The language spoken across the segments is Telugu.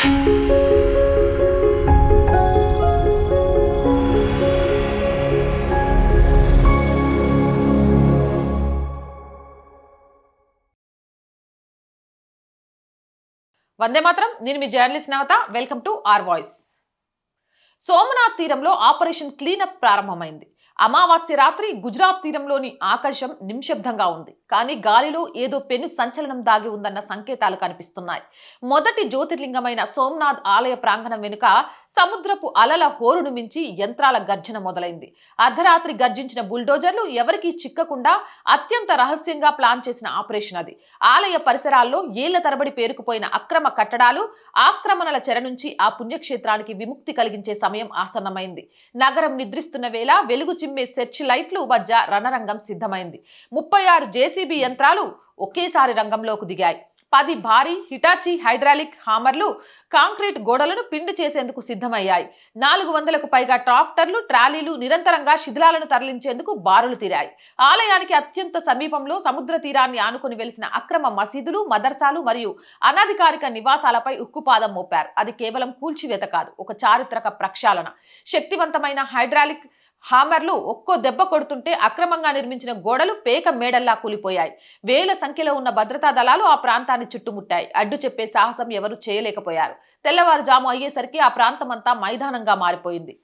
వందే మాత్రం. నేను మీ journalist Navatha. Welcome to R voice. Somnath తీరంలో ఆపరేషన్ క్లీనప్ ప్రారంభమైంది. అమావాస్య రాత్రి గుజరాత్ తీరంలోని ఆకాశం నిశ్శబ్దంగా ఉంది. కానీ గాలిలో ఏదో పెను సంచలనం దాగి ఉందన్న సంకేతాలు కనిపిస్తున్నాయి. మొదటి జ్యోతిర్లింగమైన సోమనాథ్ ఆలయ ప్రాంగణం వెనుక సముద్రపు అలల హోరును మించి యంత్రాల గర్జన మొదలైంది. అర్ధరాత్రి గర్జించిన బుల్డోజర్లు ఎవరికీ చిక్కకుండా అత్యంత రహస్యంగా ప్లాన్ చేసిన ఆపరేషన్ అది. ఆలయ పరిసరాల్లో ఏళ్ల తరబడి పేరుకుపోయిన అక్రమ కట్టడాలు, ఆక్రమణల చెర నుంచి ఆ పుణ్యక్షేత్రానికి విముక్తి కలిగించే సమయం ఆసన్నమైంది. నగరం నిద్రిస్తున్న వేళ వెలుగు చిమ్మే సెర్చ్ లైట్లు మధ్య రణరంగం సిద్ధమైంది. 36 జేసీబీ యంత్రాలు ఒకేసారి రంగంలోకి దిగాయి. 10 భారీ హిటాచీ హైడ్రాలిక్ హామర్లు కాంక్రీట్ గోడలను పిండి చేసేందుకు సిద్ధమయ్యాయి. 400కు పైగా ట్రాక్టర్లు, ట్రాలీలు నిరంతరంగా శిథిలాలను తరలించేందుకు బారులు తీరాయి. ఆలయానికి అత్యంత సమీపంలో సముద్ర తీరాన్ని ఆనుకుని వెలిసిన అక్రమ మసీదులు, మదర్సాలు మరియు అనధికారిక నివాసాలపై ఉక్కుపాదం మోపారు. అది కేవలం కూల్చివేత కాదు, ఒక చారిత్రక ప్రక్షాళన. శక్తివంతమైన హైడ్రాలిక్ హామర్లు ఒక్కో దెబ్బ కొడుతుంటే అక్రమంగా నిర్మించిన గోడలు పేక మేడల్లా కూలిపోయాయి. వేల సంఖ్యలో ఉన్న భద్రతా దళాలు ఆ ప్రాంతాన్ని చుట్టుముట్టాయి. అడ్డు చెప్పే సాహసం ఎవరూ చేయలేకపోయారు. తెల్లవారుజాము అయ్యేసరికి ఆ ప్రాంతమంతా మైదానంగా మారిపోయింది.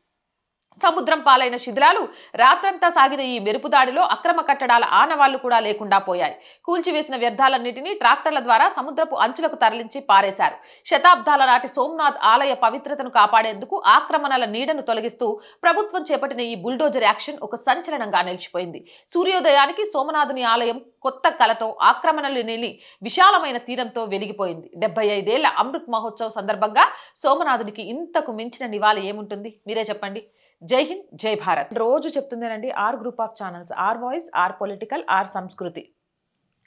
సముద్రం పాలైన శిథిలాలు, రాత్రంతా సాగిన ఈ మెరుపుదాడిలో అక్రమ కట్టడాల ఆనవాళ్లు కూడా లేకుండా పోయాయి. కూల్చివేసిన వ్యర్థాలన్నింటినీ ట్రాక్టర్ల ద్వారా సముద్రపు అంచులకు తరలించి పారేశారు. శతాబ్దాల నాటి సోమనాథ్ ఆలయ పవిత్రతను కాపాడేందుకు ఆక్రమణల నీడను తొలగిస్తూ ప్రభుత్వం చేపట్టిన ఈ బుల్డోజర్ యాక్షన్ ఒక సంచలనంగా నిలిచిపోయింది. సూర్యోదయానికి సోమనాథుని ఆలయం కొత్త కలతో, ఆక్రమణలు నీలి విశాలమైన తీరంతో వెలిగిపోయింది. 75 ఏళ్ల అమృత్ మహోత్సవ్ సందర్భంగా సోమనాథునికి ఇంతకు మించిన నివాళి ఏముంటుంది? మీరే చెప్పండి. జై హింద్, జై భారత్. రోజు చెప్తుందేనండి R group of channels, R voice, R political, R Sanskriti,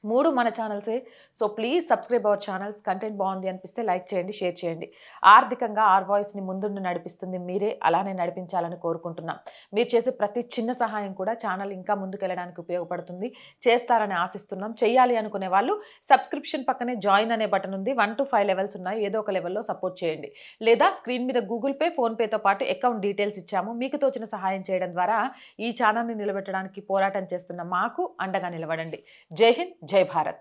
3 మన ఛానల్సే. So please subscribe our channels. Content బాగుంది అనిపిస్తే లైక్ చేయండి, షేర్ చేయండి. ఆర్థికంగా ఆర్ వాయిస్ని ముందుండి నడిపిస్తుంది మీరే. అలానే నడిపించాలని కోరుకుంటున్నాం. మీరు చేసే ప్రతి చిన్న సహాయం కూడా ఛానల్ ఇంకా ముందుకెళ్ళడానికి ఉపయోగపడుతుంది. చేస్తారని ఆశిస్తున్నాం. చేయాలి అనుకునే వాళ్ళు సబ్స్క్రిప్షన్ పక్కనే జాయిన్ అనే బటన్ ఉంది. 1 to 5 లెవెల్స్ ఉన్నాయి. ఏదో ఒక లెవెల్లో సపోర్ట్ చేయండి. లేదా స్క్రీన్ మీద గూగుల్ పే, ఫోన్పేతో పాటు అకౌంట్ డీటెయిల్స్ ఇచ్చాము. మీకు తోచిన సహాయం చేయడం ద్వారా ఈ ఛానల్ని నిలబెట్టడానికి పోరాటం చేస్తున్న మాకు అండగా నిలబడండి. జై హింద్, జై భారత్.